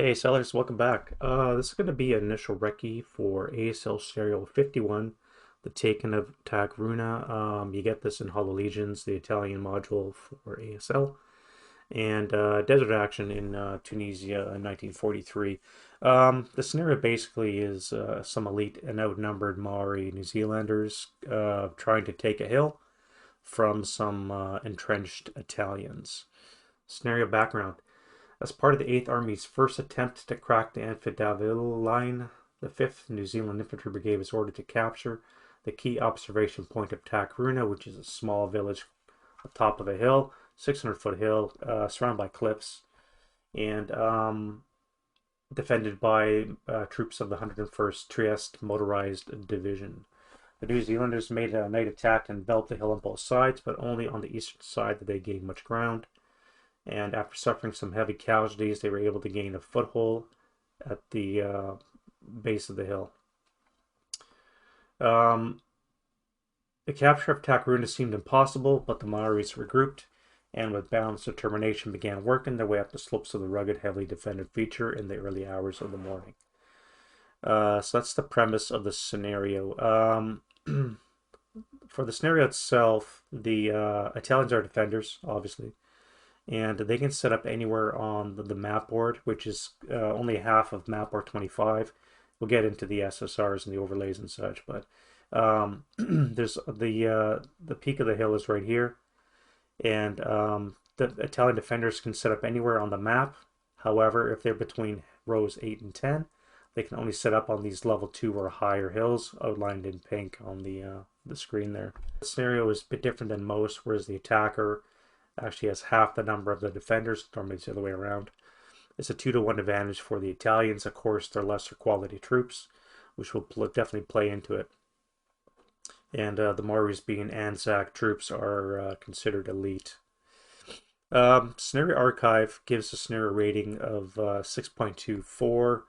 Hey sellers, welcome back. This is going to be an initial recce for ASL Scenario 51, the Taking of Takrouna. You get this in Hollow Legions, the Italian module for ASL, and Desert Action in Tunisia in 1943. The scenario basically is some elite and outnumbered Maori New Zealanders trying to take a hill from some entrenched Italians. Scenario background. As part of the 8th Army's first attempt to crack the Infidaville line, the 5th New Zealand Infantry Brigade was ordered to capture the key observation point of Takrouna, which is a small village atop of a hill, 600-foot hill, surrounded by cliffs, and defended by troops of the 101st Trieste Motorized Division. The New Zealanders made a night attack and enveloped the hill on both sides, but only on the eastern side did they gain much ground. And after suffering some heavy casualties, they were able to gain a foothold at the base of the hill. The capture of Takrouna seemed impossible, but the Maoris regrouped and with balanced determination began working their way up the slopes of the rugged, heavily defended feature in the early hours of the morning. So that's the premise of the scenario. For the scenario itself, the Italians are defenders, obviously, and they can set up anywhere on the map board, which is only half of map board 25. We'll get into the SSRs and the overlays and such, but there's the peak of the hill is right here, and the Italian defenders can set up anywhere on the map. However, if they're between rows 8 and 10, they can only set up on these level 2 or higher hills outlined in pink on the screen there. The scenario is a bit different than most, whereas the attacker actually has half the number of the defenders. Normally it's the other way around. It's a 2-to-1 advantage for the Italians. Of course, they're lesser quality troops, which will definitely play into it. And the Maoris, being Anzac troops, are considered elite. Scenario Archive gives a scenario rating of 6.24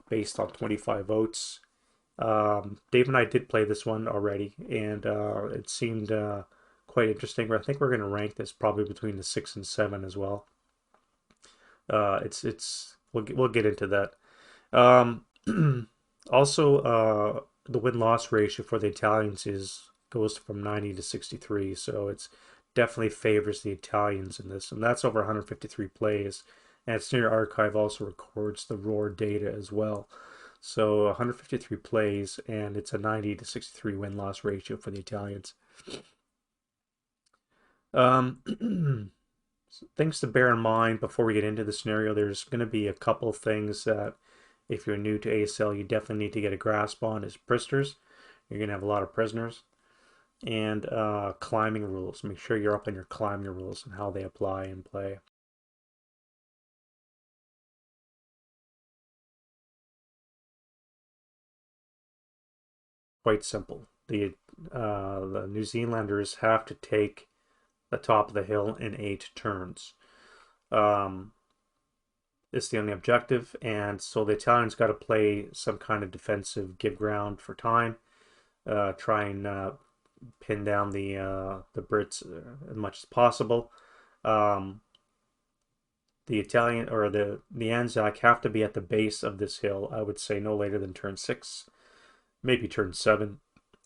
based on 25 votes. Dave and I did play this one already, and it seemed quite interesting. But I think we're going to rank this probably between the 6 and 7 as well. We'll get into that. Also, the win-loss ratio for the Italians goes from 90 to 63, so it's definitely favors the Italians in this, and that's over 153 plays. And Scenario Archive also records the raw data as well. So 153 plays, and it's a 90 to 63 win-loss ratio for the Italians. Things to bear in mind before we get into the scenario. There's going to be a couple things that, if you're new to ASL, you definitely need to get a grasp on is prisoners. You're going to have a lot of prisoners. And climbing rules. Make sure you're up on your climbing rules and how they apply in play. Quite simple. The New Zealanders have to take the top of the hill in 8 turns. It's the only objective, and so the Italians got to play some kind of defensive give ground for time, try and pin down the Brits as much as possible. The Italian or the Anzac have to be at the base of this hill. I would say no later than turn 6, maybe turn 7,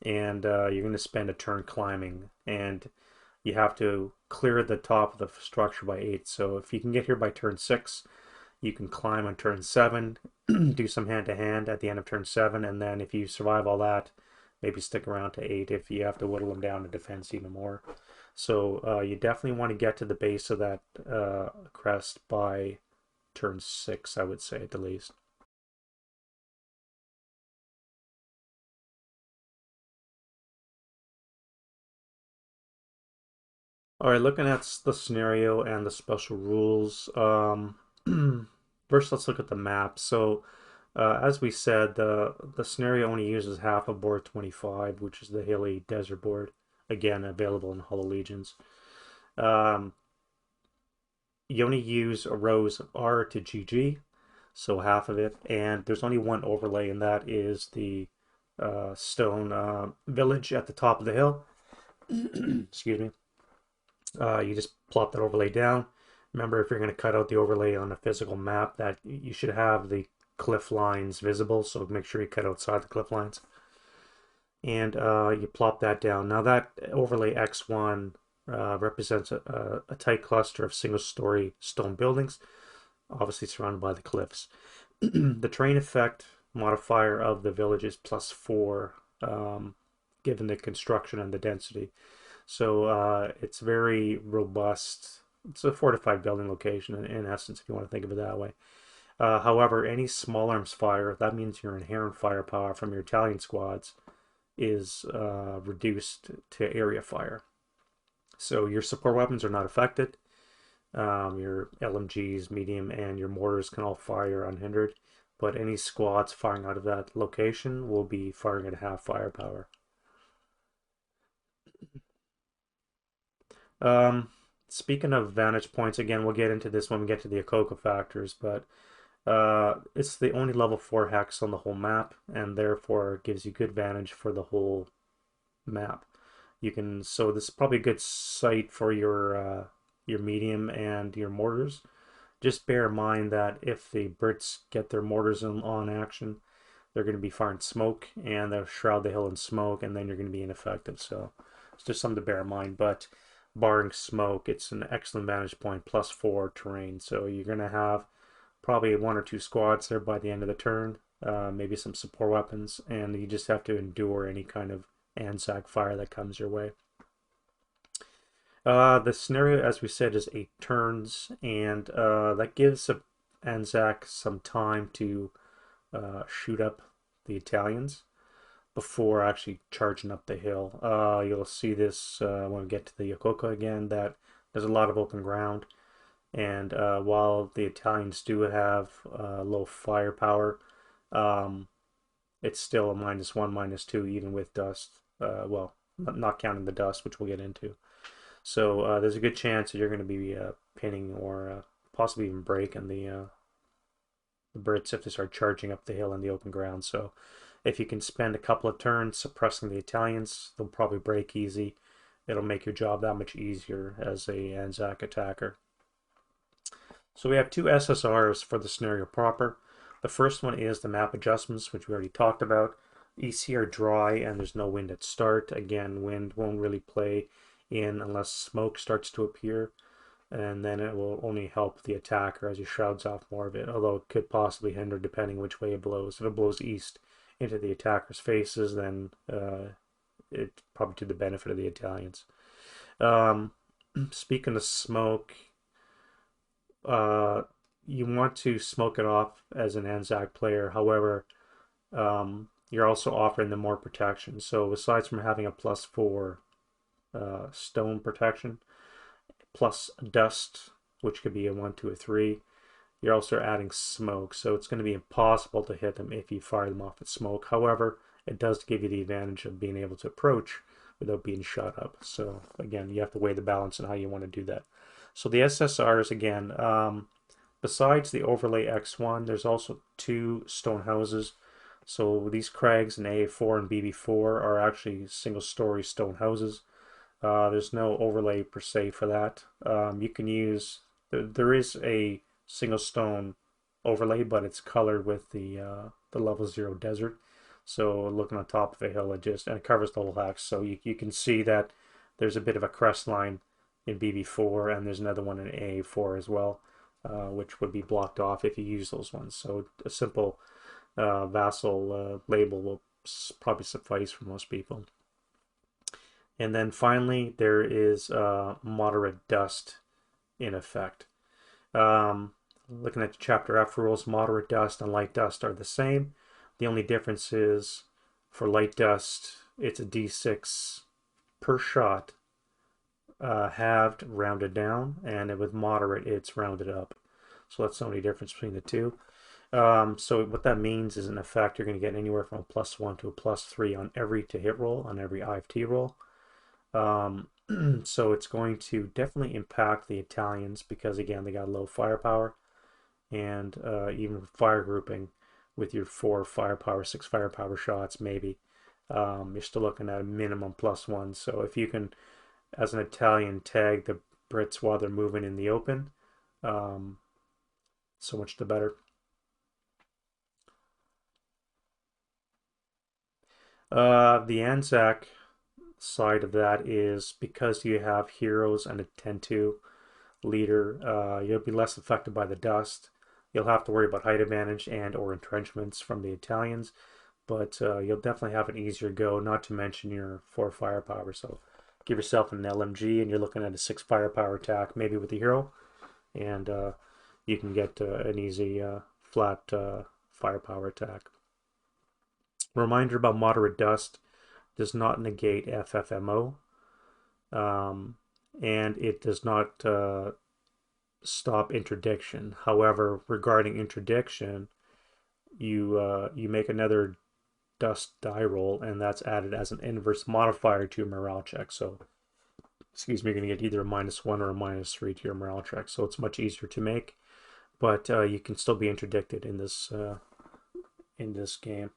and you're going to spend a turn climbing, and you have to clear the top of the structure by 8. So if you can get here by turn 6, you can climb on turn 7, do some hand-to-hand at the end of turn 7, and then if you survive all that, maybe stick around to 8 if you have to whittle them down to defense even more. So you definitely want to get to the base of that crest by turn 6, I would say, at the least. All right, looking at the scenario and the special rules. First, let's look at the map. So, as we said, the scenario only uses half of board 25, which is the hilly desert board. Again, available in Hollow Legions. You only use rows of R to GG, so half of it. And there's only one overlay, and that is the stone village at the top of the hill. Excuse me. You just plop that overlay down. Remember, if you're going to cut out the overlay on a physical map, that you should have the cliff lines visible, so make sure you cut outside the cliff lines. And you plop that down. Now that overlay X1 represents a tight cluster of single-story stone buildings, obviously surrounded by the cliffs. The terrain effect modifier of the village is +4, given the construction and the density. So it's very robust. It's a fortified building location in essence, if you want to think of it that way. However, any small arms fire, that means your inherent firepower from your Italian squads is reduced to area fire. So your support weapons are not affected. Your LMGs, medium, and your mortars can all fire unhindered, but any squads firing out of that location will be firing at half firepower. Um, Speaking of vantage points, again, we'll get into this when we get to the Akoko factors, but it's the only level 4 hex on the whole map, and therefore gives you good vantage for the whole map. So this is probably a good site for your medium and your mortars. Just bear in mind that if the Brits get their mortars on action, they're going to be firing smoke, and they'll shroud the hill in smoke, and then you're going to be ineffective. So it's just something to bear in mind. But barring smoke, it's an excellent vantage point, +4 terrain. So you're going to have probably 1 or 2 squads there by the end of the turn, maybe some support weapons, and you just have to endure any kind of ANZAC fire that comes your way. The scenario, as we said, is 8 turns, and that gives ANZAC some time to shoot up the Italians before actually charging up the hill. You'll see this when we get to the Yokoka again, that there's a lot of open ground, and while the Italians do have low firepower, it's still a -1, -2, even with dust. Well, not counting the dust, which we'll get into. So there's a good chance that you're going to be pinning or possibly even breaking the Brits if they start charging up the hill in the open ground. So if you can spend a couple of turns suppressing the Italians, they'll probably break easy. It'll make your job that much easier as a Anzac attacker. So we have 2 SSRs for the scenario proper. The first one is the map adjustments, which we already talked about. EC are dry and there's no wind at start. Again, wind won't really play in unless smoke starts to appear, and then it will only help the attacker as he shrouds off more of it, although it could possibly hinder depending which way it blows. If it blows east into the attacker's faces, then it's probably to the benefit of the Italians. Speaking of smoke, you want to smoke it off as an Anzac player. However, you're also offering them more protection. So aside from having a +4 stone protection, plus dust, which could be a 1, 2, or 3, you're also adding smoke. So it's going to be impossible to hit them if you fire them off with smoke. However, it does give you the advantage of being able to approach without being shot up. So again, you have to weigh the balance on how you want to do that. So the SSRs, again, besides the overlay X1, there's also 2 stone houses. So these crags in AA4 and BB4 are actually single-story stone houses. There's no overlay per se for that. You can use, there is a single stone overlay, but it's colored with the level 0 desert. So looking on top of a hill, and it covers the whole hex. So you can see that there's a bit of a crest line in BB4, and there's another one in AA4 as well, which would be blocked off if you use those ones. So a simple vassal label will probably suffice for most people. And then finally, there is moderate dust in effect. Looking at the chapter F rules, moderate dust and light dust are the same. The only difference is for light dust, it's a d6 per shot, halved, rounded down, and with moderate, it's rounded up. So that's the only difference between the two. So what that means is, in effect, you're going to get anywhere from a +1 to a +3 on every to hit roll, on every IFT roll. So it's going to definitely impact the Italians because, again, they got low firepower, and even fire grouping with your 4 firepower, 6 firepower shots, maybe you're still looking at a minimum +1. So if you can, as an Italian, tag the Brits while they're moving in the open, So much the better. The Anzac side of that is because you have heroes and a 10-2 leader, you'll be less affected by the dust. You'll have to worry about height advantage and or entrenchments from the Italians, but you'll definitely have an easier go, not to mention your 4 firepower. So give yourself an LMG and you're looking at a 6 firepower attack, maybe with the hero, and you can get an easy flat firepower attack. Reminder about moderate dust does not negate FFMO, and it does not stop interdiction. However, regarding interdiction, you make another dust die roll, and that's added as an inverse modifier to your morale check. So, excuse me, you're going to get either a -1 or a -3 to your morale check. So it's much easier to make, but you can still be interdicted in this game.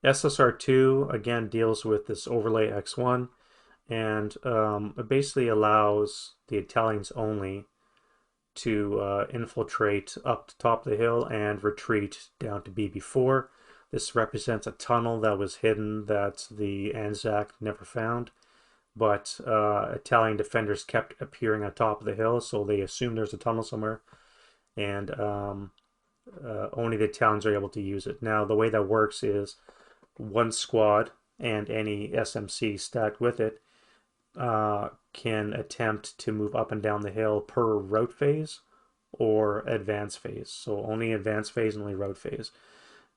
SSR2 again deals with this overlay X1, and it basically allows the Italians only to infiltrate up the top of the hill and retreat down to BB4. This represents a tunnel that was hidden that the Anzac never found, but Italian defenders kept appearing on top of the hill, so they assumed there's a tunnel somewhere, and only the Italians are able to use it. Now, the way that works is one squad and any SMC stacked with it can attempt to move up and down the hill per route phase or advance phase. So only advance phase and only route phase.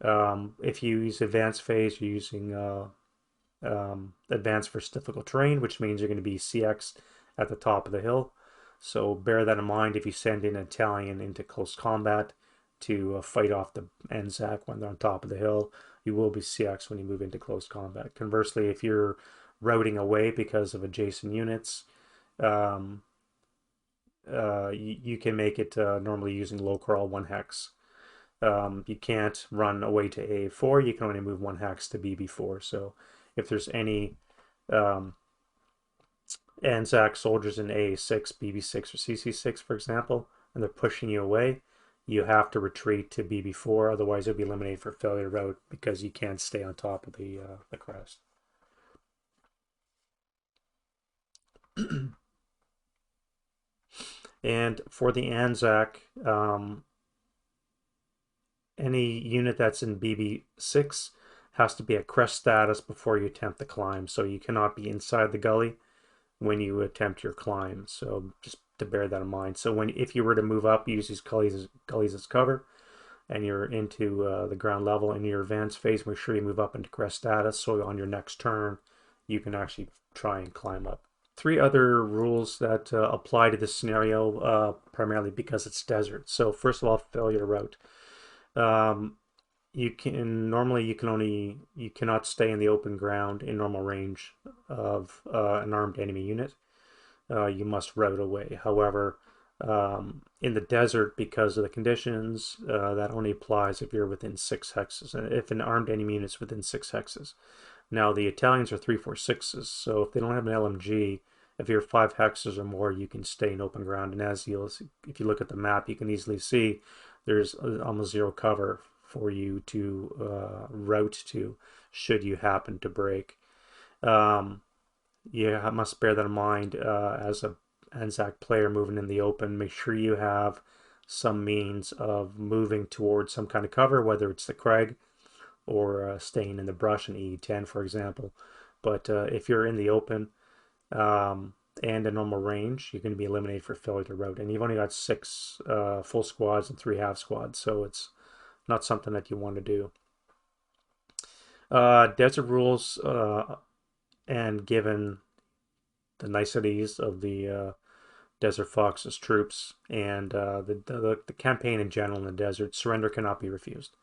If you use advance phase, you're using advanced versus difficult terrain, which means you're going to be CX at the top of the hill. So bear that in mind if you send in an Italian into close combat to fight off the Anzac when they're on top of the hill. You will be CX when you move into close combat. Conversely, if you're routing away because of adjacent units, you can make it normally using low crawl 1 hex. You can't run away to A4, you can only move 1 hex to BB4. So if there's any Anzac soldiers in A6, BB6, or CC6, for example, and they're pushing you away, you have to retreat to BB4, otherwise you'll be eliminated for failure route because you can't stay on top of the crest. And for the Anzac, any unit that's in BB6 has to be at crest status before you attempt the climb. So you cannot be inside the gully when you attempt your climb. So just to bear that in mind. So if you were to move up, use these gullies as cover, and you're into the ground level in your advanced phase, make sure you move up into crest status. So on your next turn, you can actually try and climb up. 3 other rules that apply to this scenario, primarily because it's desert. So first of all, failure route. You cannot stay in the open ground in normal range of an armed enemy unit. You must route away. However, in the desert, because of the conditions, that only applies if you're within 6 hexes. If an armed enemy unit is within 6 hexes. Now the Italians are 3-4-6s, so if they don't have an LMG, if you're 5 hexes or more, you can stay in open ground. And if you look at the map, you can easily see there's almost zero cover for you to route to should you happen to break. You must bear that in mind as a Anzac player moving in the open. Make sure you have some means of moving towards some kind of cover, whether it's the crag or staying in the brush in E10, for example. But if you're in the open and a normal range, you're going to be eliminated for failure to route. And you've only got 6 full squads and 3 half squads, so it's not something that you want to do. Desert rules, and given the niceties of the Desert Fox's troops and the campaign in general in the desert, surrender cannot be refused.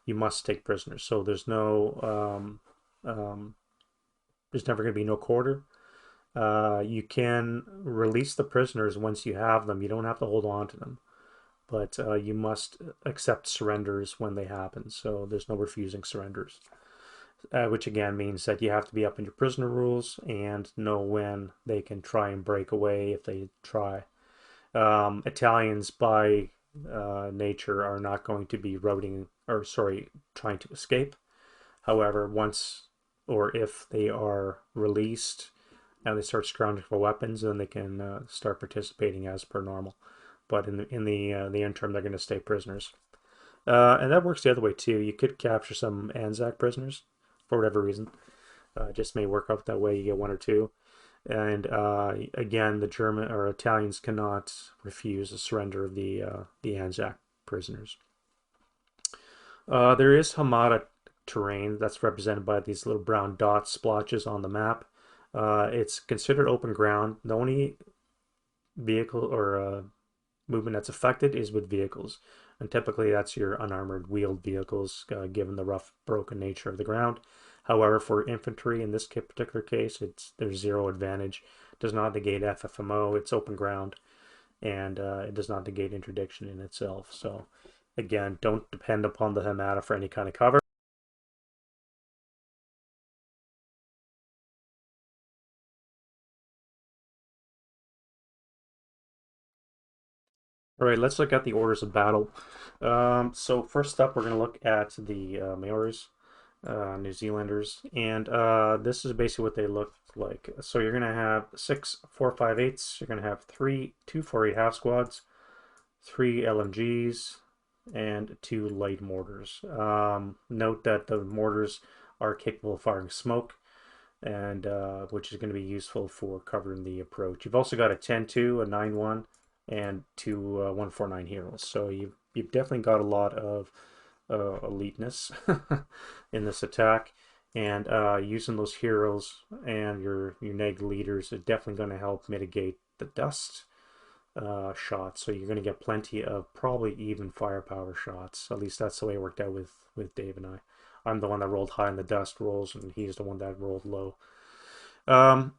You must take prisoners. So there's never going to be no quarter. You can release the prisoners once you have them. You don't have to hold on to them, but you must accept surrenders when they happen. So there's no refusing surrenders. which again means that you have to be up in your prisoner rules and know when they can try and break away if they try. Italians, by nature, are not going to be trying to escape. However, once or if they are released and they start scrounging for weapons, then they can start participating as per normal. But in the interim, they're going to stay prisoners. And that works the other way too. You could capture some Anzac prisoners for whatever reason. It just may work out that way. You get one or two. And again, the German or Italians cannot refuse the surrender of the Anzac prisoners. There is Hamada terrain that's represented by these little brown dots, splotches on the map. It's considered open ground. The only vehicle or movement that's affected is with vehicles. And typically that's your unarmored wheeled vehicles, given the rough, broken nature of the ground. However, for infantry, in this particular case, there's zero advantage. It does not negate FFMO. It's open ground, and it does not negate interdiction in itself. So, again, don't depend upon the Hamada for any kind of cover. All right, let's look at the orders of battle. So first up, we're going to look at the Maoris, New Zealanders, and this is basically what they look like. So you're going to have 6 4-5-8s. You're going to have 3 2-4-8 half squads, 3 LMGs, and 2 light mortars. Note that the mortars are capable of firing smoke, and which is going to be useful for covering the approach. You've also got a 10-2, a 9-1, and 2 149 heroes. So you've definitely got a lot of eliteness in this attack, and using those heroes and your neg leaders is definitely going to help mitigate the dust shots. So you're going to get plenty of probably even firepower shots. At least that's the way it worked out with Dave and I. I'm the one that rolled high in the dust rolls, and he's the one that rolled low. Um,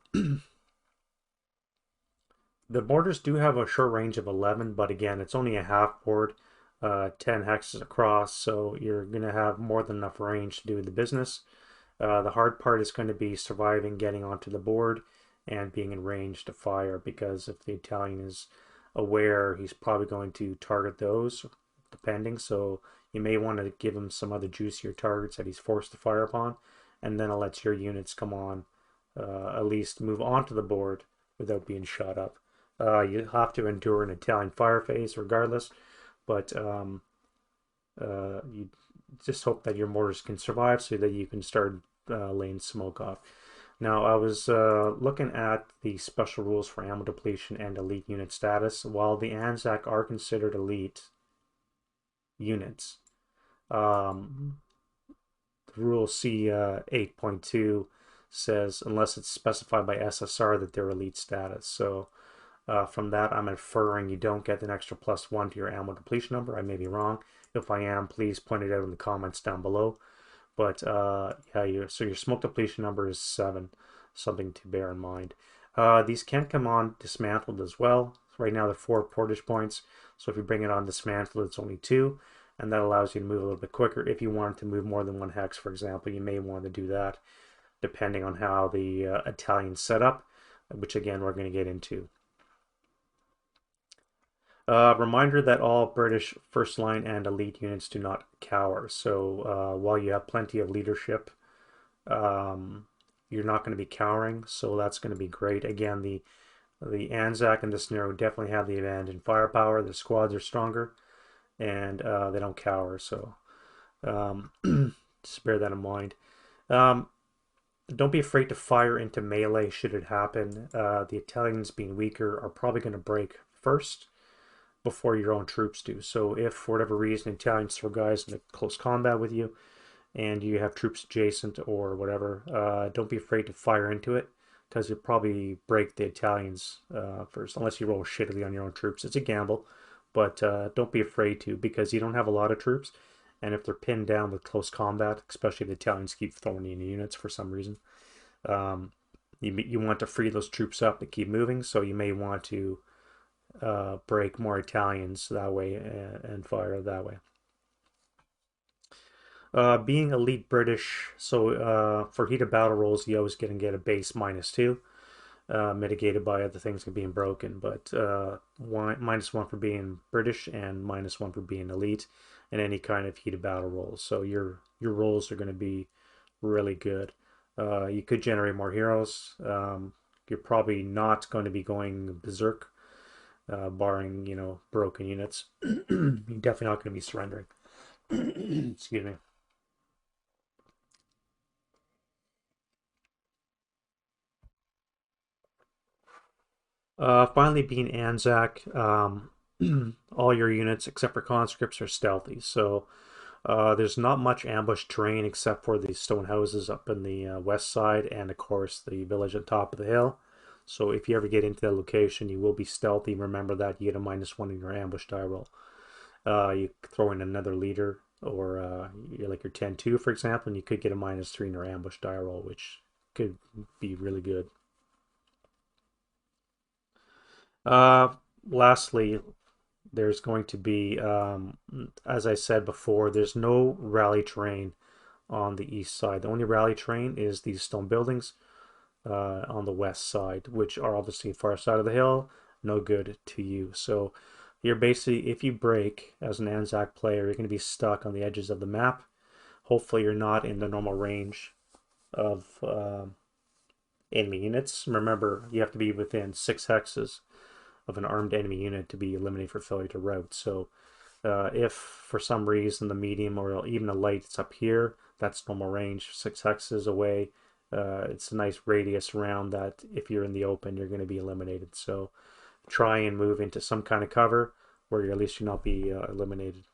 the mortars do have a short range of 11, but again, it's only a half board, 10 hexes across, so you're going to have more than enough range to do the business. The hard part is going to be surviving, getting onto the board, and being in range to fire, because if the Italian is aware, he's probably going to target those, depending. So you may want to give him some other juicier targets that he's forced to fire upon, and then it lets your units come on, at least move onto the board without being shot up. You have to endure an Italian fire phase regardless, but you just hope that your mortars can survive so that you can start laying smoke off. Now, I was looking at the special rules for ammo depletion and elite unit status. While the Anzac are considered elite units, the rule C 8.2 says unless it's specified by SSR that they're elite status. So from that, I'm inferring you don't get an extra +1 to your ammo depletion number. I may be wrong. If I am, please point it out in the comments down below. But yeah, so your smoke depletion number is 7, something to bear in mind. These can come on dismantled as well. Right now they're 4 portage points, so if you bring it on dismantled, it's only 2, and that allows you to move a little bit quicker. If you wanted to move more than 1 hex, for example, you may want to do that, depending on how the Italian's set up, which again we're going to get into. Reminder that all British first line and elite units do not cower. So while you have plenty of leadership, you're not going to be cowering. So that's going to be great. Again, the Anzac in this scenario definitely have the advantage in firepower. The squads are stronger, and they don't cower. So just bear that in mind. Don't be afraid to fire into melee should it happen. The Italians, being weaker, are probably going to break first before your own troops do. So if for whatever reason Italians throw guys into close combat with you and you have troops adjacent or whatever, don't be afraid to fire into it, because you'll probably break the Italians first, unless you roll shittily on your own troops. It's a gamble, but don't be afraid to, because you don't have a lot of troops, and if they're pinned down with close combat, especially if the Italians keep throwing in units for some reason, you want to free those troops up to keep moving, so you may want to break more Italians that way and fire that way. Being elite British, so for heated battle rolls, you always get a base -2, mitigated by other things being broken. But -1 for being British and -1 for being elite in any kind of heated battle rolls. So your rolls are going to be really good. You could generate more heroes. You're probably not going to be going berserk, barring broken units. You're definitely not going to be surrendering. Excuse me. Finally, being Anzac, all your units except for conscripts are stealthy. So there's not much ambush terrain except for the stone houses up in the west side and, of course, the village on top of the hill. So if you ever get into that location, you will be stealthy. Remember that you get a -1 in your ambush die roll. You throw in another leader or you're like your 10-2, for example, and you could get a -3 in your ambush die roll, which could be really good. Uh, Lastly, there's going to be, as I said before, there's no rally terrain on the east side. The only rally terrain is these stone buildings on the west side, which are obviously far side of the hill, no good to you. So you're basically, if you break as an Anzac player, you're going to be stuck on the edges of the map. Hopefully, you're not in the normal range of enemy units. Remember, you have to be within 6 hexes of an armed enemy unit to be eliminated for failure to route. So if for some reason the medium or even a light is up here, that's normal range, 6 hexes away. It's a nice radius around that. If you're in the open, you're going to be eliminated. So try and move into some kind of cover where at least you'll not be eliminated.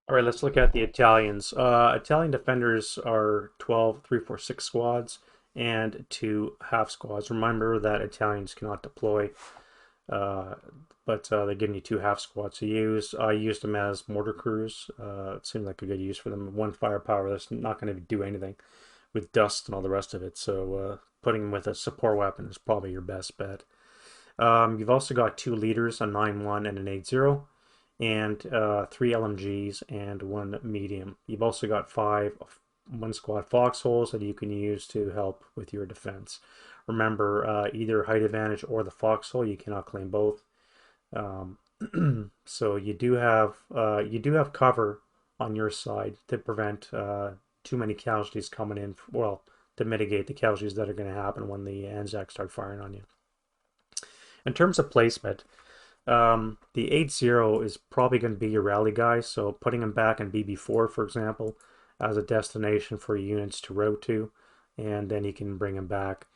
All right, let's look at the Italians. Italian defenders are 12 3-4-6 squads and 2 half squads. Remember that Italians cannot deploy, uh, but they're giving you 2 half squads to use. I used them as mortar crews. It seemed like a good use for them. 1 firepower that's not going to do anything with dust and all the rest of it. So putting them with a support weapon is probably your best bet. You've also got 2 leaders, a 9-1 and an 8-0, and 3 LMGs and 1 medium. You've also got 5 1 squad foxholes that you can use to help with your defense. Remember, either height advantage or the foxhole, you cannot claim both. Um, so you do have cover on your side to prevent too many casualties coming in. Well, to mitigate the casualties that are going to happen when the Anzacs start firing on you. In terms of placement, the 8-0 is probably going to be your rally guy, so putting him back in BB4, for example, as a destination for units to route to, and then you can bring him back.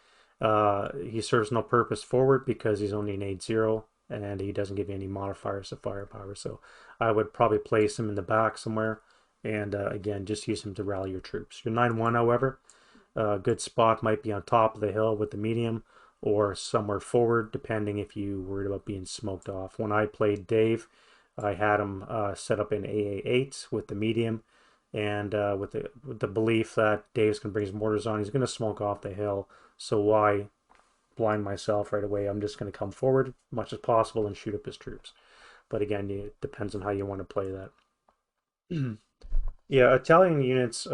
He serves no purpose forward because he's only an 8-0, and he doesn't give you any modifiers to firepower, so I would probably place him in the back somewhere, and again, just use him to rally your troops. Your 9-1, however, a good spot might be on top of the hill with the medium or somewhere forward, depending if you worried about being smoked off. When I played Dave, I had him set up in AA8 with the medium, and with the belief that Dave's going to bring his mortars on, he's going to smoke off the hill. So why blind myself right away? I'm just going to come forward as much as possible and shoot up his troops. But again, it depends on how you want to play that. Yeah, Italian units,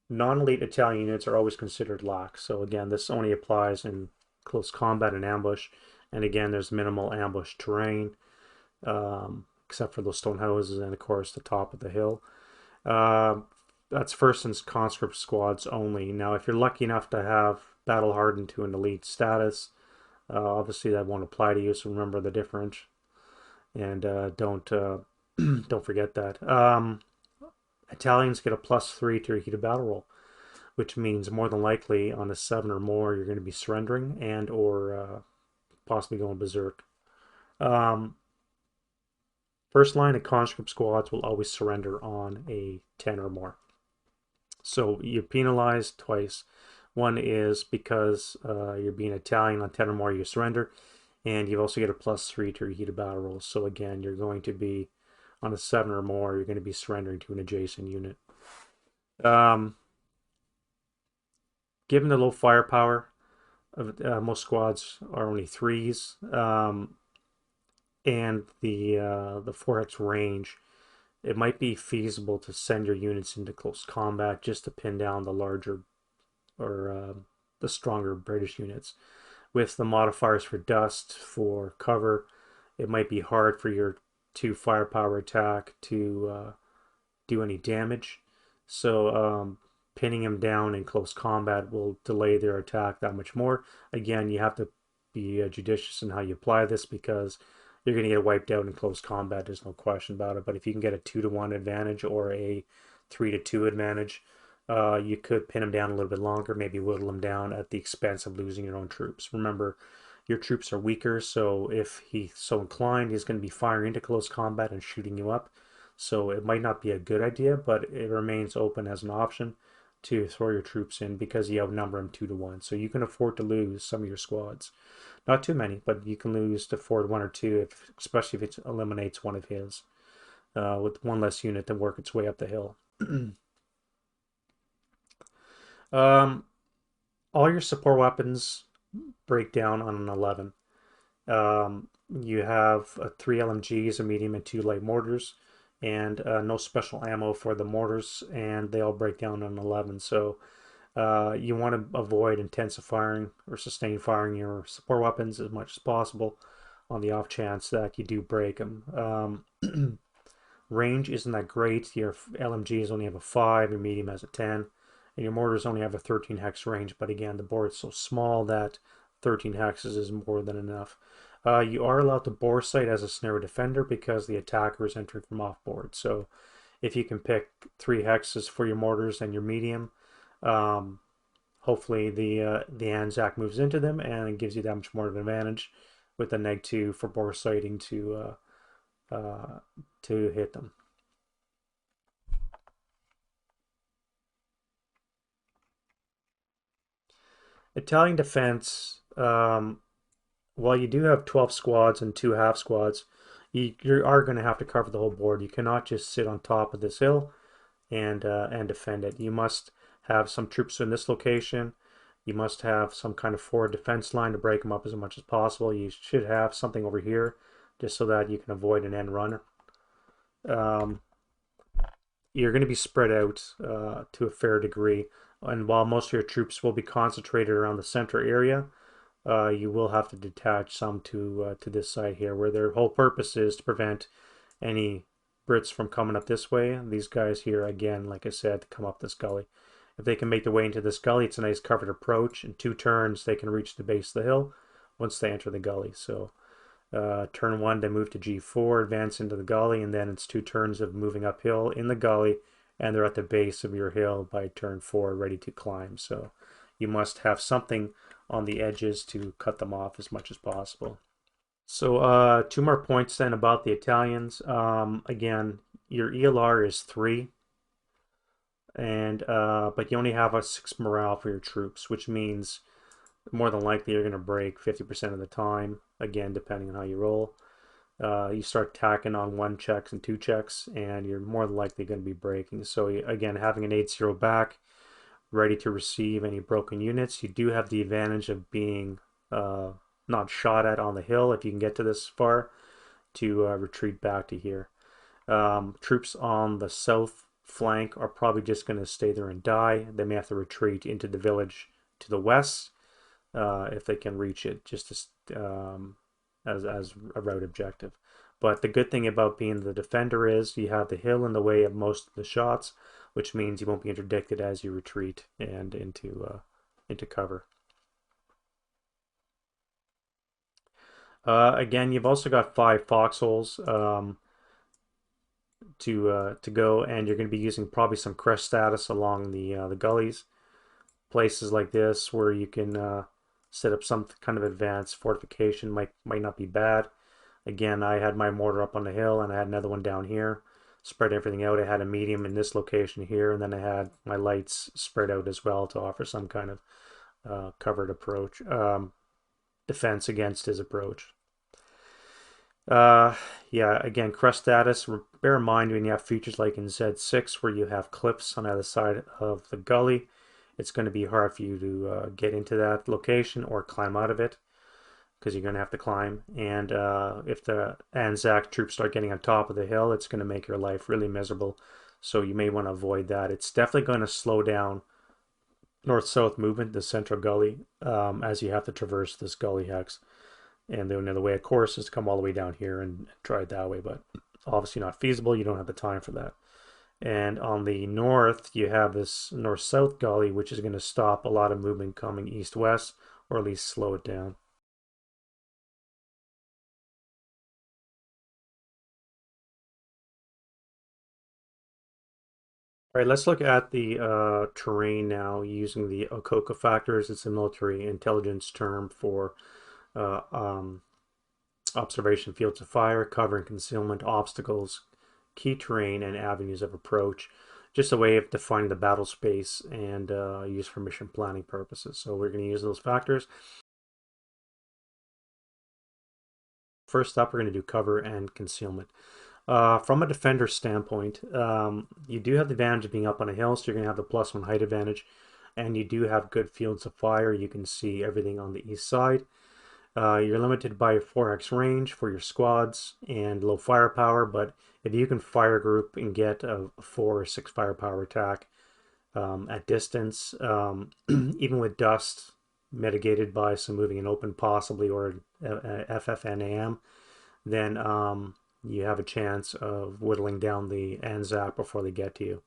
non-elite Italian units are always considered lax. So again, this only applies in close combat and ambush. And again, there's minimal ambush terrain, except for those stone houses and of course the top of the hill. Uh, that's first and conscript squads only. Now, if you're lucky enough to have battle hardened to an elite status, obviously that won't apply to you. So remember the difference, and don't don't forget that. Italians get a +3 to your heated battle roll, which means more than likely on a 7 or more, you're going to be surrendering and or possibly going berserk. Um, First line of conscript squads will always surrender on a 10 or more. So you're penalized twice. One is because you're being Italian on 10 or more, you surrender, and you also get a +3 to your heated battle rolls. So again, you're going to be on a 7 or more, you're going to be surrendering to an adjacent unit. Um, Given the low firepower, most squads are only threes, and the 4x range it might be feasible to send your units into close combat just to pin down the larger or the stronger British units. With the modifiers for dust, for cover, it might be hard for your 2 firepower attack to do any damage. So pinning them down in close combat will delay their attack that much more. Again, you have to be judicious in how you apply this because you're going to get wiped out in close combat. There's no question about it. But if you can get a 2-to-1 advantage or a 3-to-2 advantage, you could pin them down a little bit longer, maybe whittle them down at the expense of losing your own troops. Remember, your troops are weaker, so if he's so inclined, he's going to be firing into close combat and shooting you up. So it might not be a good idea, but it remains open as an option to throw your troops in because you outnumber them 2-to-1. So you can afford to lose some of your squads. Not too many, but you can lose to afford 1 or 2, especially if it eliminates one of his, with one less unit to work its way up the hill. All your support weapons break down on an 11. You have 3 LMGs, a medium, and 2 light mortars, and no special ammo for the mortars, and they all break down on 11. So you want to avoid intensifying or sustained firing your support weapons as much as possible on the off chance that you do break them. Range isn't that great. Your LMGs only have a 5, your medium has a 10, and your mortars only have a 13 hex range. But again, the board's so small that 13 hexes is more than enough. You are allowed to bore sight as a scenario defender because the attacker is entering from off board. So if you can pick 3 hexes for your mortars and your medium, hopefully the Anzac moves into them and it gives you that much more of an advantage with the -2 for bore sighting to hit them. Italian defense, while you do have 12 squads and 2 half squads, you are going to have to cover the whole board. You cannot just sit on top of this hill and defend it. You must have some troops in this location. You must have some kind of forward defense line to break them up as much as possible. You should have something over here just so that you can avoid an end run. You're going to be spread out to a fair degree. And while most of your troops will be concentrated around the center area, you will have to detach some to this side here, where their whole purpose is to prevent any Brits from coming up this way. These guys here, again, like I said, come up this gully. If they can make their way into this gully, it's a nice covered approach. In 2 turns, they can reach the base of the hill once they enter the gully. So turn 1, they move to G4, advance into the gully, and then it's 2 turns of moving uphill in the gully, and they're at the base of your hill by turn 4, ready to climb. So you must have something on the edges to cut them off as much as possible. So 2 more points then about the Italians. Again, your ELR is 3, and but you only have a 6 morale for your troops, which means more than likely you're going to break 50% of the time, again, depending on how you roll. You start tacking on 1 checks and 2 checks, and you're more than likely going to be breaking. So again, having an 8-0 back, ready to receive any broken units, you do have the advantage of being not shot at on the hill if you can get to this far, to retreat back to here. Troops on the south flank are probably just going to stay there and die. They may have to retreat into the village to the west if they can reach it, just as a route objective. But the good thing about being the defender is you have the hill in the way of most of the shots, which means you won't be interdicted as you retreat and into cover. Again, you've also got 5 foxholes to go, and you're going to be using probably some crest status along the gullies, places like this where you can set up some kind of advanced fortification might not be bad. Again, I had my mortar up on the hill, and I had another one down here. Spread everything out. I had a medium in this location here, and then I had my lights spread out as well to offer some kind of covered approach, defense against his approach. Yeah, again, crest status. Bear in mind when you have features like in Z6 where you have cliffs on either side of the gully, it's going to be hard for you to get into that location or climb out of it, because you're going to have to climb. And if the Anzac troops start getting on top of the hill, it's going to make your life really miserable. So you may want to avoid that. It's definitely going to slow down north-south movement, the central gully, as you have to traverse this gully hex. And the other way, of course, is to come all the way down here and try it that way, but obviously not feasible. You don't have the time for that. And on the north, you have this north-south gully, which is going to stop a lot of movement coming east-west, or at least slow it down. All right, let's look at the terrain now using the Okoka factors. It's a military intelligence term for uh, um, observation fields of fire, cover and concealment, obstacles, key terrain, and avenues of approach. Just a way of defining the battle space and used for mission planning purposes. So we're going to use those factors. First up, we're going to do cover and concealment. From a defender standpoint, you do have the advantage of being up on a hill, so you're going to have the +1 height advantage, and you do have good fields of fire. You can see everything on the east side. You're limited by your 4x range for your squads and low firepower, but if you can fire group and get a 4 or 6 firepower attack at distance, even with dust mitigated by some moving in open possibly or FFNAM, then you have a chance of whittling down the Anzac before they get to you.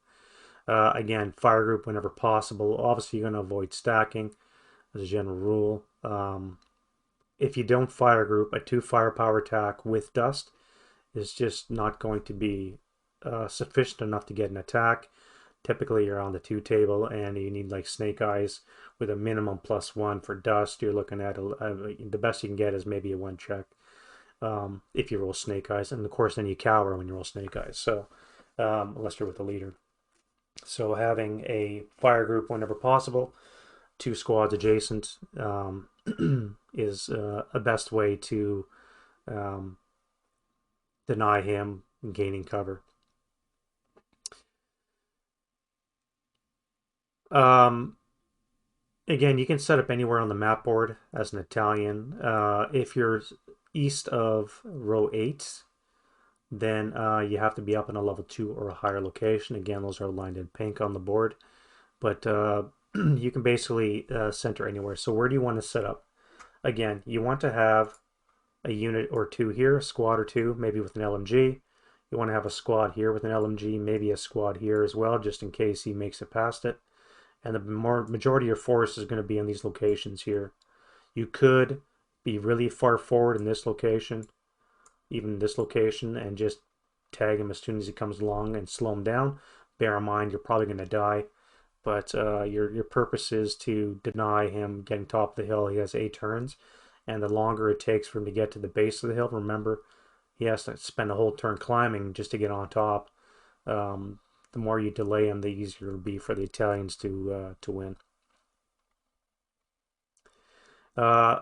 Again, fire group whenever possible. Obviously, you're going to avoid stacking as a general rule. If you don't fire group, a 2 firepower attack with dust is just not going to be sufficient enough to get an attack. Typically, you're on the 2 table and you need like snake eyes with a minimum +1 for dust. You're looking at the best you can get is maybe a 1 check if you roll snake eyes. And of course, then you cower when you roll snake eyes. So, unless you're with the leader. So, having a fire group whenever possible, 2 squads adjacent is a best way to um, deny him gaining cover. Um, Again, you can set up anywhere on the map board as an Italian. If you're east of row 8, then you have to be up in a level 2 or a higher location. Again, those are lined in pink on the board. But you can basically center anywhere. So where do you want to set up? Again, you want to have a unit or 2 here, a squad or 2, maybe with an LMG. You want to have a squad here with an LMG, maybe a squad here as well, just in case he makes it past it. And the majority of your force is going to be in these locations here. You could be really far forward in this location, even this location, and just tag him as soon as he comes along and slow him down. Bear in mind, you're probably going to die, but your purpose is to deny him getting top of the hill. He has 8 turns, and the longer it takes for him to get to the base of the hill, remember, he has to spend a whole turn climbing just to get on top. The more you delay him, the easier it'll be for the Italians to win. Uh,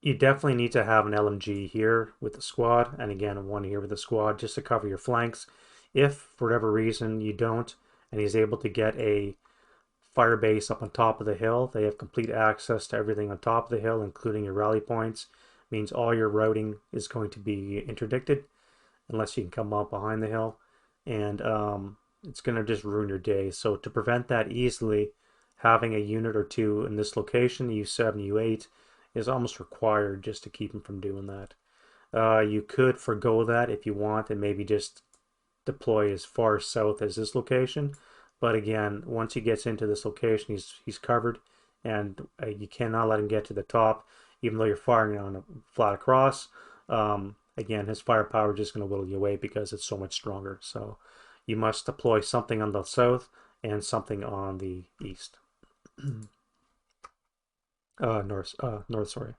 you definitely need to have an LMG here with the squad, and again, one here with the squad just to cover your flanks. If for whatever reason you don't, and he's able to get a fire base up on top of the hill, they have complete access to everything on top of the hill, including your rally points. Means all your routing is going to be interdicted unless you can come up behind the hill, and it's going to just ruin your day. So to prevent that easily, having a unit or 2 in this location, U7, U8, is almost required just to keep him from doing that. You could forgo that if you want and maybe just deploy as far south as this location. But again, once he gets into this location, he's covered, and you cannot let him get to the top, even though you're firing on a flat across. Again, his firepower is just going to whittle you away because it's so much stronger. So you must deploy something on the south and something on the east. North, sorry.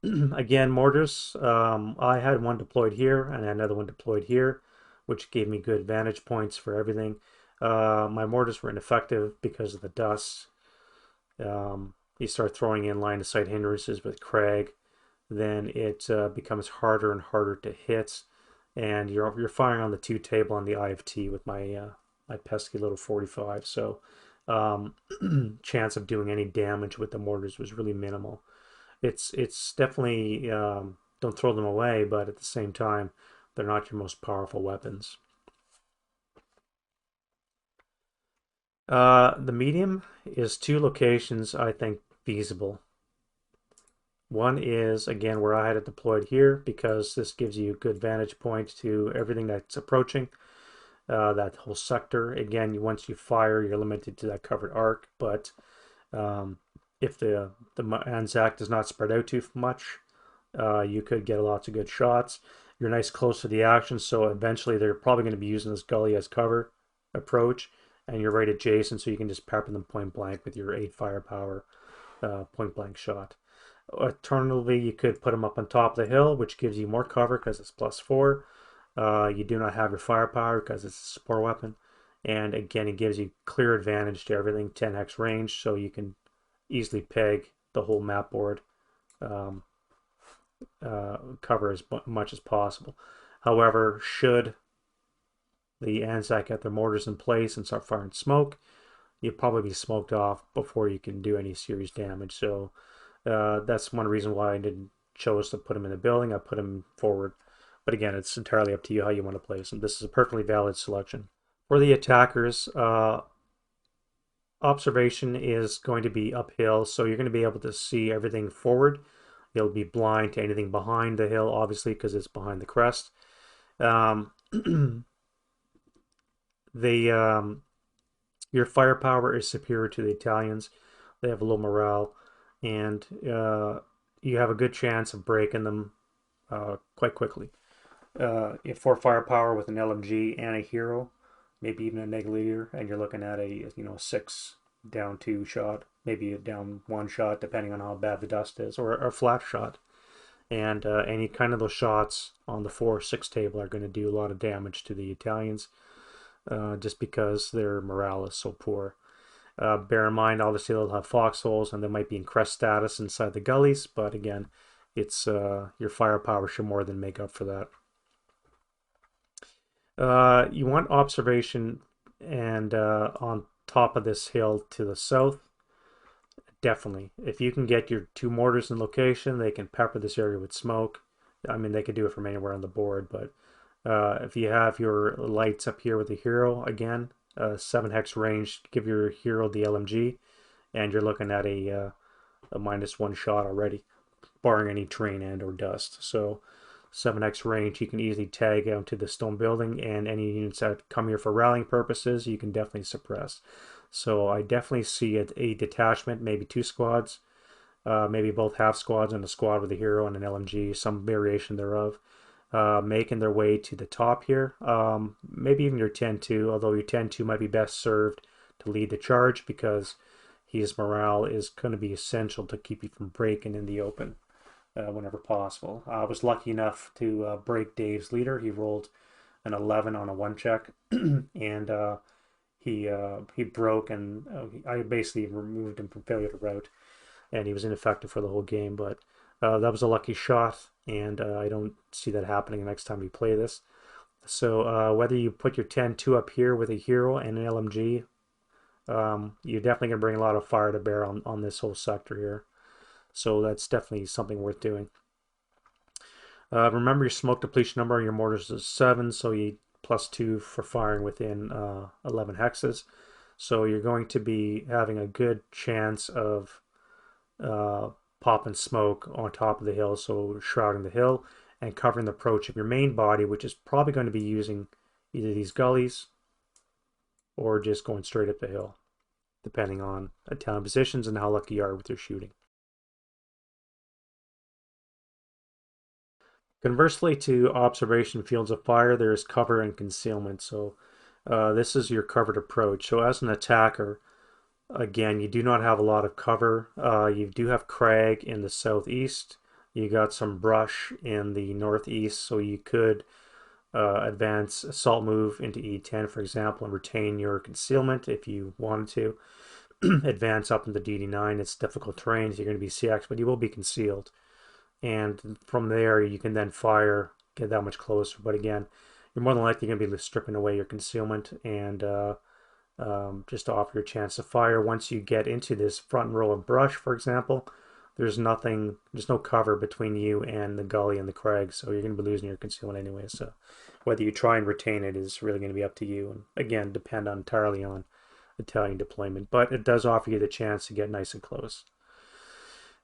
Again, mortars. I had one deployed here and another one deployed here, which gave me good vantage points for everything. My mortars were ineffective because of the dust. You start throwing in line of sight hindrances with Craig, then it becomes harder and harder to hit, and you're firing on the 2 table on the IFT with my pesky little 45. So chance of doing any damage with the mortars was really minimal. It's definitely don't throw them away, but at the same time, they're not your most powerful weapons. The medium is two locations I think feasible. One is, again, where I had it deployed here because this gives you a good vantage point to everything that's approaching that whole sector. Again, once you fire, you're limited to that covered arc, but um, if the Anzac does not spread out too much, you could get lots of good shots. You're nice close to the action, so eventually they're probably going to be using this gully as cover approach, and you're right adjacent, so you can just pepper them point blank with your 8 firepower point blank shot. Alternatively, you could put them up on top of the hill, which gives you more cover because it's +4. You do not have your firepower because it's a support weapon. And again, it gives you clear advantage to everything 10x range, so you can easily peg the whole map board, um, cover as much as possible. However, should the Anzac get their mortars in place and start firing smoke, you'll probably be smoked off before you can do any serious damage. So that's one reason why I didn't chose to put him in the building. I put him forward. But again, it's entirely up to you how you want to place him. This is a perfectly valid selection. For the attackers, observation is going to be uphill, so you're going to be able to see everything forward. You'll be blind to anything behind the hill, obviously, because it's behind the crest. Um, the Your firepower is superior to the Italians. They have a low morale, and you have a good chance of breaking them quite quickly. If 4 firepower with an LMG and a hero, maybe even a negleator, and you're looking at a 6 down 2 shot, maybe a down 1 shot, depending on how bad the dust is, or a flat shot. And any kind of those shots on the 4-6 table are going to do a lot of damage to the Italians, just because their morale is so poor. Bear in mind, obviously, they'll have foxholes and they might be in crest status inside the gullies, but again, it's your firepower should more than make up for that. You want observation and on top of this hill to the south, definitely. If you can get your 2 mortars in location, they can pepper this area with smoke. I mean, they could do it from anywhere on the board, but if you have your lights up here with the hero, again, 7 hex range, give your hero the LMG, and you're looking at a -1 shot already, barring any terrain and or dust. So 7x range, you can easily tag out to the stone building, and any units that come here for rallying purposes, you can definitely suppress. So I definitely see a detachment, maybe 2 squads, maybe both half squads and a squad with a hero and an LMG, some variation thereof, making their way to the top here. Maybe even your 10-2, although your 10-2 might be best served to lead the charge because his morale is going to be essential to keep you from breaking in the open whenever possible. I was lucky enough to break Dave's leader. He rolled an 11 on a 1 check, and he broke, and I basically removed him from failure to rout, and he was ineffective for the whole game. But that was a lucky shot, and I don't see that happening the next time we play this. So whether you put your 10-2 up here with a hero and an LMG, you're definitely going to bring a lot of fire to bear on this whole sector here. So that's definitely something worth doing. Remember your smoke depletion number on your mortars is 7, so you +2 for firing within 11 hexes. So you're going to be having a good chance of popping smoke on top of the hill, so shrouding the hill and covering the approach of your main body, which is probably going to be using either these gullies or just going straight up the hill, depending on Italian positions and how lucky you are with your shooting. Conversely to observation fields of fire, there is cover and concealment. So this is your covered approach. So as an attacker, again, you do not have a lot of cover. You do have crag in the southeast. You got some brush in the northeast, so you could advance assault move into E10, for example, and retain your concealment if you wanted to. Advance up into DD9. It's difficult terrain, so you're going to be CX, but you will be concealed. And from there, you can then fire, get that much closer. But again, you're more than likely going to be stripping away your concealment and just to offer your chance to fire. Once you get into this front row of brush, for example, there's nothing, there's no cover between you and the gully and the crag, so you're going to be losing your concealment anyway. So whether you try and retain it is really going to be up to you, and again, depend entirely on Italian deployment. But it does offer you the chance to get nice and close.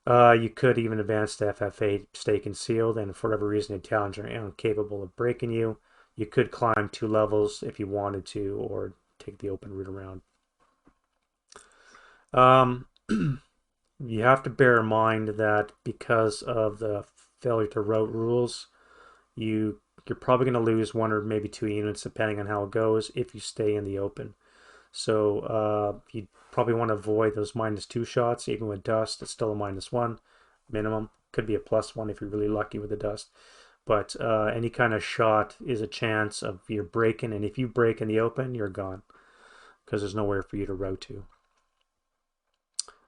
You could even advance to FF8, stay concealed, and for whatever reason, the Italians are incapable of breaking you. You could climb 2 levels if you wanted to, or take the open route around. Um, you have to bear in mind that because of the failure to route rules, you're probably going to lose 1 or maybe 2 units depending on how it goes if you stay in the open. So you probably want to avoid those -2 shots. Even with dust, it's still a -1 minimum. Could be a +1 if you're really lucky with the dust. But any kind of shot is a chance of you're breaking, and if you break in the open, you're gone because there's nowhere for you to route to.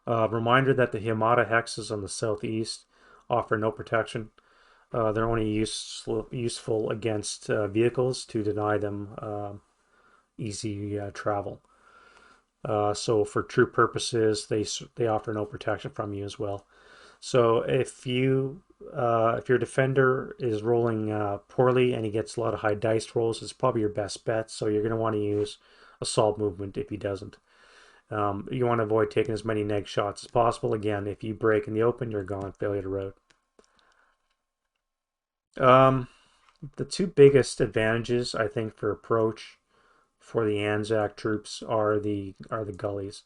Reminder that the Hamada hexes on the southeast offer no protection. They're only useful against vehicles to deny them easy travel. So for troop purposes, they offer no protection from you as well. So if your defender is rolling poorly and he gets a lot of high dice rolls, it's probably your best bet. So you're going to want to use assault movement if he doesn't. You want to avoid taking as many neg shots as possible. Again, if you break in the open, you're gone. Failure to route. The two biggest advantages I think for approach for the Anzac troops are the gullies.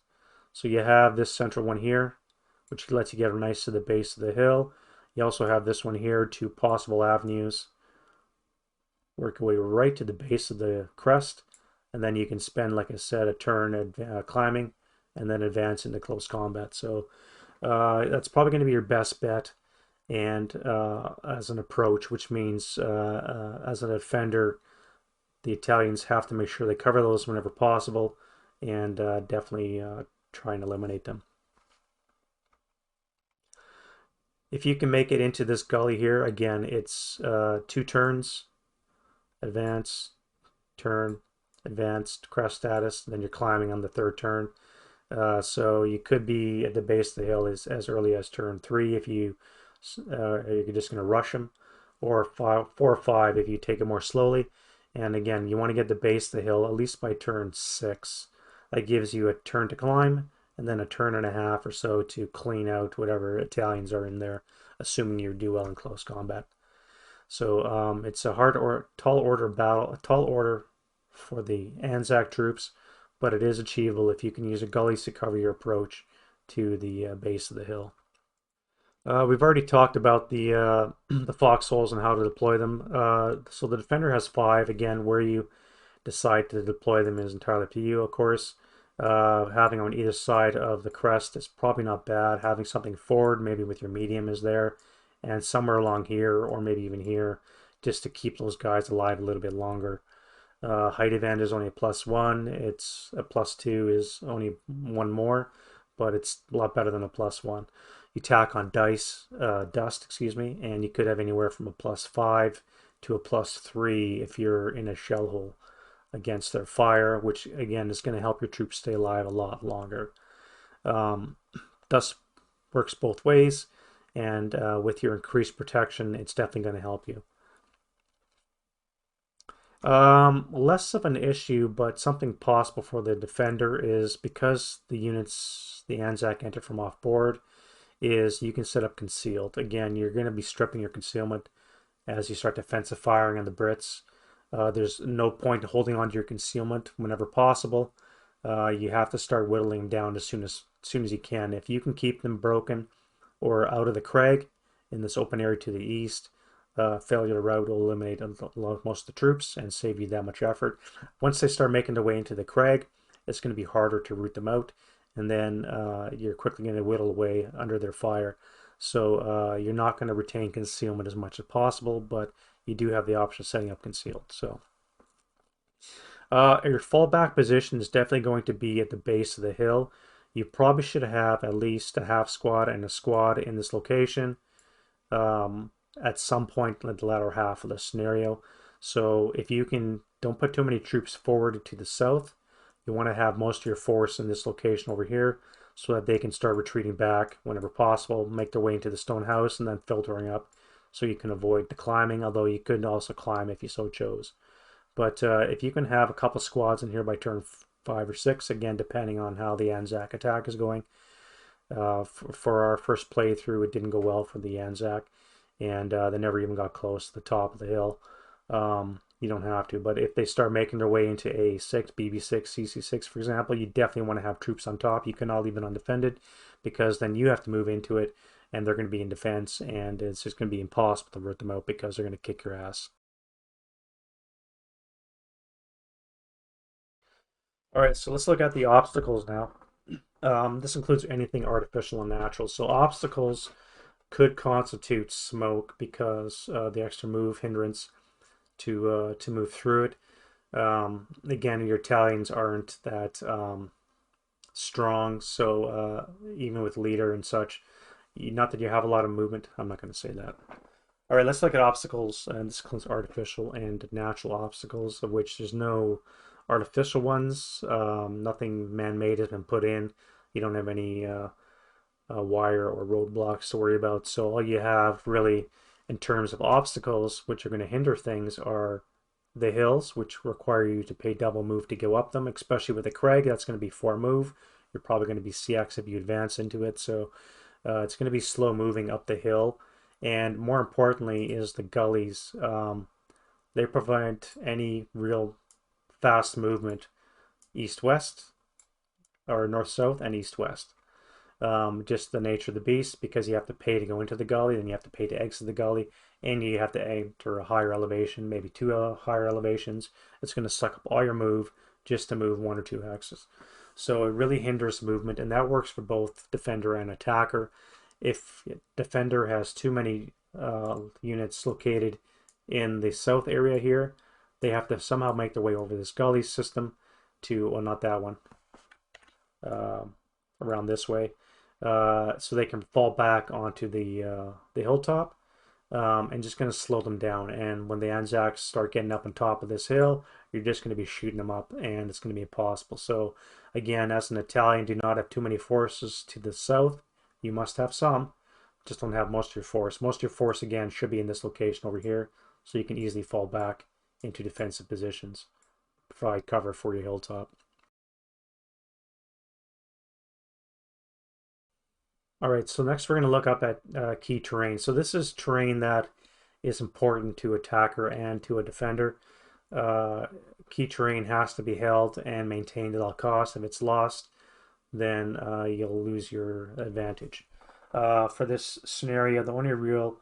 So you have this central one here, which lets you get nice to the base of the hill. You also have this one here, 2 possible avenues. Work your way right to the base of the crest, and then you can spend, like I said, a turn climbing, and then advance into close combat. So that's probably going to be your best bet, and as an approach, which means as an defender, the Italians have to make sure they cover those whenever possible, and definitely try and eliminate them. If you can make it into this gully here, again, it's 2 turns, advance, turn, advanced, crest status, and then you're climbing on the 3rd turn. So you could be at the base of the hill as early as turn 3 if you're just going to rush them, or 4 or 5 if you take it more slowly. And again, you want to get the base of the hill at least by turn 6. That gives you a turn to climb, and then a turn and a half or so to clean out whatever Italians are in there, assuming you do well in close combat. So it's a tall order for the Anzac troops, but it is achievable if you can use a gullies to cover your approach to the base of the hill. We've already talked about the the foxholes and how to deploy them. So the defender has 5. Again, where you decide to deploy them is entirely up to you, of course. Having on either side of the crest is probably not bad. Having something forward, maybe with your medium, is there, and somewhere along here, or maybe even here, just to keep those guys alive a little bit longer. Height advantage is only a +1. It's a +2 is only 1 more, but it's a lot better than a +1. You tack on dust, excuse me, and you could have anywhere from a +5 to a +3 if you're in a shell hole against their fire, which again is going to help your troops stay alive a lot longer. Dust works both ways, and with your increased protection, it's definitely going to help you. Less of an issue, but something possible for the defender is because the units the Anzac enter from off board, is you can set up concealed. Again, you're going to be stripping your concealment as you start defensive firing on the Brits. There's no point in holding on to your concealment whenever possible. You have to start whittling down as soon as you can. If you can keep them broken or out of the crag in this open area to the east, failure to route will eliminate most of the troops and save you that much effort. Once they start making their way into the crag, it's going to be harder to root them out, and then you're quickly going to whittle away under their fire. So you're not going to retain concealment as much as possible, but you do have the option of setting up concealed. So your fallback position is definitely going to be at the base of the hill. You probably should have at least a half squad and a squad in this location at some point in the latter half of the scenario. So if you can, don't put too many troops forward to the south. You want to have most of your force in this location over here, so that they can start retreating back whenever possible, make their way into the stone house, and then filtering up so you can avoid the climbing, although you could also climb if you so chose. But if you can have a couple squads in here by turn 5 or 6, again, depending on how the Anzac attack is going. For our first playthrough, it didn't go well for the Anzac, and they never even got close to the top of the hill. You don't have to, but if they start making their way into A6, BB6, CC6, for example, you definitely want to have troops on top. You cannot leave it undefended, because then you have to move into it, and they're going to be in defense, and it's just going to be impossible to root them out because they're going to kick your ass. All right, so let's look at the obstacles now. This includes anything artificial and natural. So obstacles could constitute smoke because the extra move hindrance to move through it. Again, your Italians aren't that strong, so even with leader and such, not that you have a lot of movement. I'm not going to say that. All right, let's look at obstacles, and this includes artificial and natural obstacles, of which there's no artificial ones. Nothing man-made has been put in. You don't have any wire or roadblocks to worry about. So all you have really in terms of obstacles, which are going to hinder things, are the hills, which require you to pay double move to go up them, especially with the crag. That's going to be 4 move. You're probably going to be CX if you advance into it. So it's going to be slow moving up the hill. And more importantly is the gullies. They prevent any real fast movement east-west or north-south and east-west. Just the nature of the beast, because you have to pay to go into the gully, then you have to pay to exit the gully, and you have to enter a higher elevation, maybe 2 higher elevations. It's going to suck up all your move just to move 1 or 2 hexes. So it really hinders movement, and that works for both defender and attacker. If defender has too many units located in the south area here, they have to somehow make their way over this gully system to, well, not that one, around this way, so they can fall back onto the hilltop, and just going to slow them down. And when the Anzacs start getting up on top of this hill, you're just going to be shooting them up, and it's going to be impossible. So again, as an Italian, do not have too many forces to the south. You must have some, just don't have most of your force. Most of your force, again, should be in this location over here, so you can easily fall back into defensive positions, provide cover for your hilltop. All right, so next we're going to look up at key terrain. So this is terrain that is important to attacker and to a defender. Key terrain has to be held and maintained at all costs. If it's lost, then you'll lose your advantage. For this scenario, the only real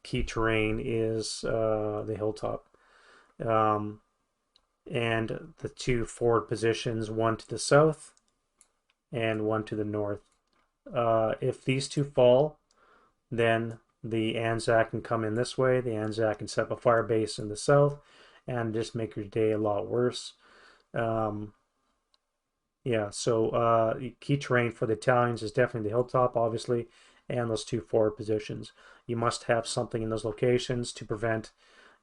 key terrain is the hilltop. And the 2 forward positions, one to the south and one to the north. If these 2 fall, then the Anzac can come in this way. The Anzac can set up a fire base in the south and just make your day a lot worse. Yeah, so key terrain for the Italians is definitely the hilltop, obviously, and those 2 forward positions. You must have something in those locations to prevent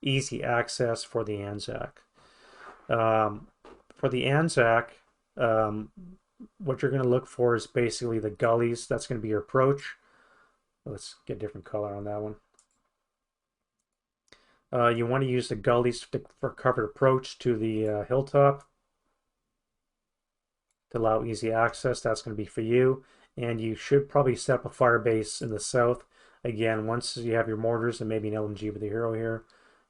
easy access for the Anzac. For the Anzac, what you're going to look for is basically the gullies. That's going to be your approach. Let's get a different color on that one. You want to use the gullies for covered approach to the hilltop to allow easy access. That's going to be for you. And you should probably set up a fire base in the south. Again, once you have your mortars and maybe an LMG with the hero here,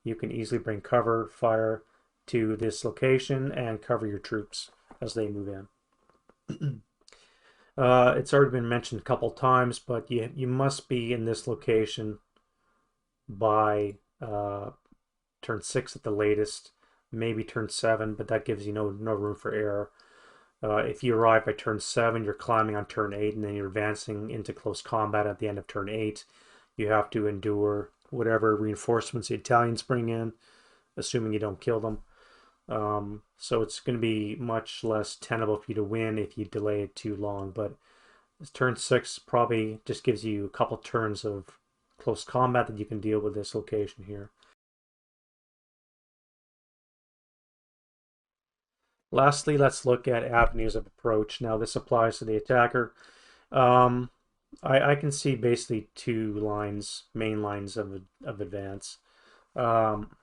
you can easily bring cover fire to this location and cover your troops as they move in. It's already been mentioned a couple times, but you must be in this location by turn 6 at the latest, maybe turn 7, but that gives you no room for error. If you arrive by turn 7, you're climbing on turn 8, and then you're advancing into close combat at the end of turn 8. You have to endure whatever reinforcements the Italians bring in, assuming you don't kill them. So it's going to be much less tenable for you to win if you delay it too long. But turn 6 probably just gives you a couple turns of close combat that you can deal with this location here. Lastly, let's look at avenues of approach. Now this applies to the attacker. Um, I can see basically two lines, main lines of advance. Um,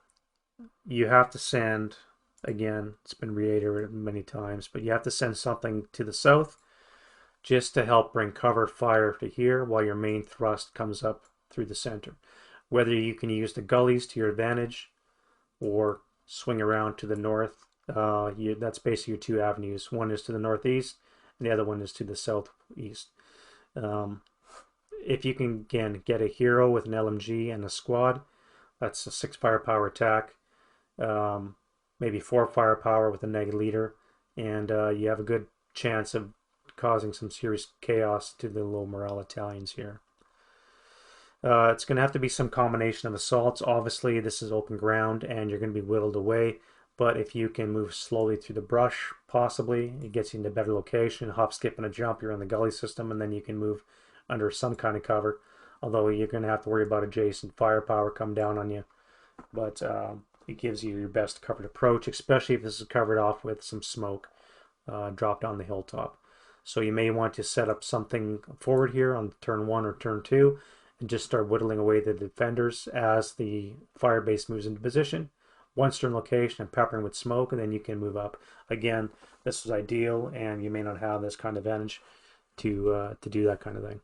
you have to send, again, it's been reiterated many times, but you have to send something to the south just to help bring cover fire to here while your main thrust comes up through the center. Whether you can use the gullies to your advantage or swing around to the north, that's basically your two avenues. One is to the northeast, and the other one is to the southeast. Um, if you can, again, get a hero with an LMG and a squad, that's a 6 firepower attack, um, maybe 4 firepower with a neg leader, and you have a good chance of causing some serious chaos to the low morale Italians here. It's going to have to be some combination of assaults. Obviously, this is open ground and you're going to be whittled away. But if you can move slowly through the brush, possibly, it gets you into a better location. Hop, skip, and a jump, you're in the gully system, and then you can move under some kind of cover. Although you're going to have to worry about adjacent firepower come down on you. But it gives you your best covered approach, especially if this is covered off with some smoke dropped on the hilltop. So you may want to set up something forward here on turn 1 or turn 2 and just start whittling away the defenders as the fire base moves into position. One stern location and peppering with smoke, and then you can move up. Again, this is ideal, and you may not have this kind of advantage to do that kind of thing.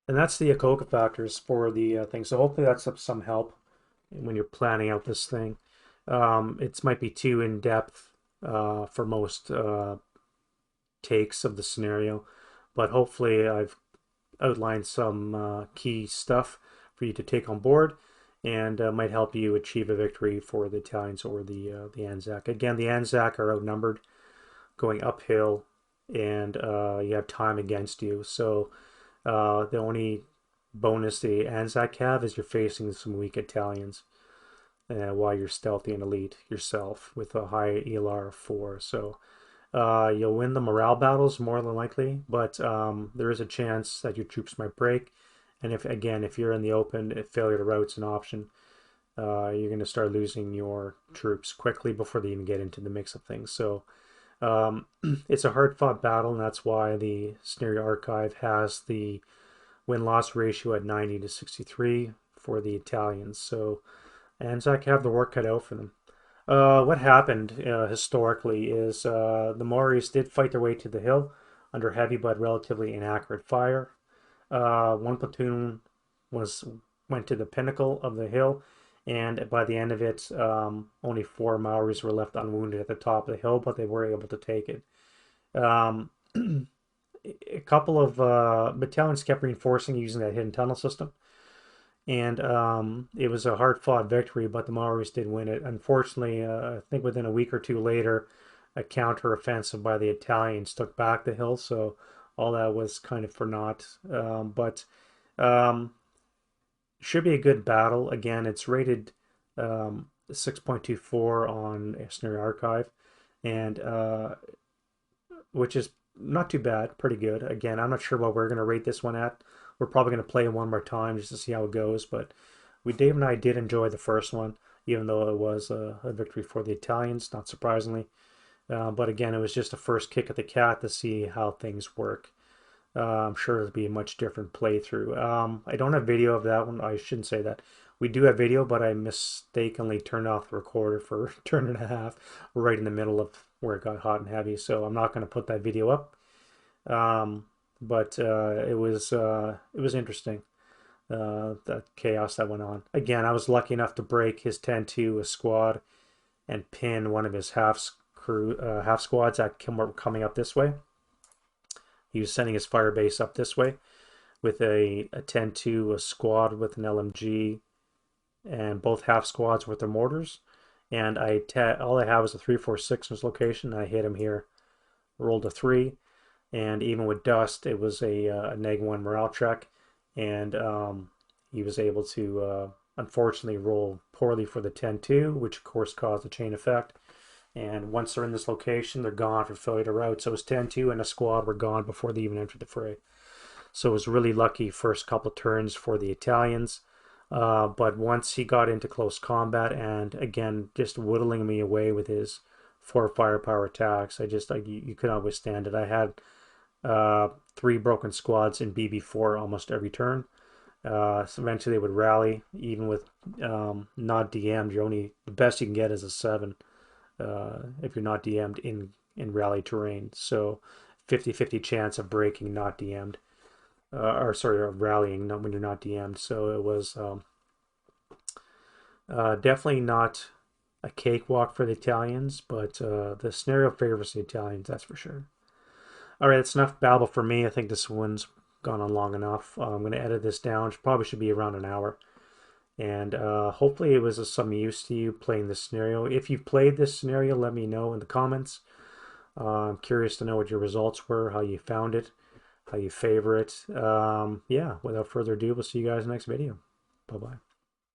And that's the Akoka factors for the thing. So hopefully that's some help when you're planning out this thing. It might be too in depth for most takes of the scenario, but hopefully I've outlined some key stuff for you to take on board, and might help you achieve a victory for the Italians or the Anzac. Again, the Anzac are outnumbered going uphill, and you have time against you. So the only bonus the Anzac have is you're facing some weak Italians while you're stealthy and elite yourself with a high ELR of 4. So you'll win the morale battles more than likely, but there is a chance that your troops might break. And if you're in the open, if failure to route's an option, you're going to start losing your troops quickly before they even get into the mix of things. So it's a hard-fought battle, and that's why the Scenario Archive has the win-loss ratio at 90 to 63 for the Italians. So Anzac have the work cut out for them. What happened historically is the Maoris did fight their way to the hill under heavy but relatively inaccurate fire. One platoon went to the pinnacle of the hill, and by the end of it, only 4 Maoris were left unwounded at the top of the hill, but they were able to take it. Um, a couple of battalions kept reinforcing using that hidden tunnel system, and it was a hard-fought victory, but the Maoris did win it. Unfortunately, I think within a week or two later, a counter-offensive by the Italians took back the hill, so all that was kind of for naught. But um, should be a good battle. Again, it's rated 6.24 on Scenario Archive, and which is not too bad, pretty good. Again, I'm not sure what we're going to rate this one at. We're probably going to play it one more time just to see how it goes. But Dave and I did enjoy the first one, even though it was a victory for the Italians, not surprisingly. But again, it was just a first kick at the cat to see how things work. I'm sure it'll be a much different playthrough. I don't have video of that one. I shouldn't say that. We do have video, but I mistakenly turned off the recorder for a turn and a half, right in the middle of where it got hot and heavy. So I'm not going to put that video up. But it was interesting. That chaos that went on. Again, I was lucky enough to break his 10-2 a squad and pin one of his half squads that were coming up this way. He was sending his fire base up this way with a 10-2 a squad with an LMG and both half squads with their mortars. And all I have is a 346 in his location. I hit him here, rolled a 3, and even with dust, it was a -1 morale check, and he was able to unfortunately roll poorly for the 10-2, which of course caused a chain effect. And once they're in this location, they're gone for failure to route. So it was 10-2 and a squad were gone before they even entered the fray. So it was really lucky first couple turns for the Italians. But once he got into close combat and again just whittling me away with his 4 firepower attacks, I just like you could not withstand it. I had 3 broken squads in BB4 almost every turn. So eventually they would rally, even with not DM'd. You're only the best you can get is a 7 if you're not DM'd in rally terrain. So 50-50 chance of breaking not DM'd, or sorry, of rallying when you're not DM'd. So it was definitely not a cakewalk for the Italians, but the scenario favors the Italians, that's for sure. All right, that's enough babble for me. I think this one's gone on long enough. I'm going to edit this down. It probably should be around an hour. And hopefully it was of some use to you playing this scenario. If you've played this scenario, let me know in the comments. I'm curious to know what your results were, how you found it, how you favor it. Yeah, without further ado, we'll see you guys next video. Bye-bye.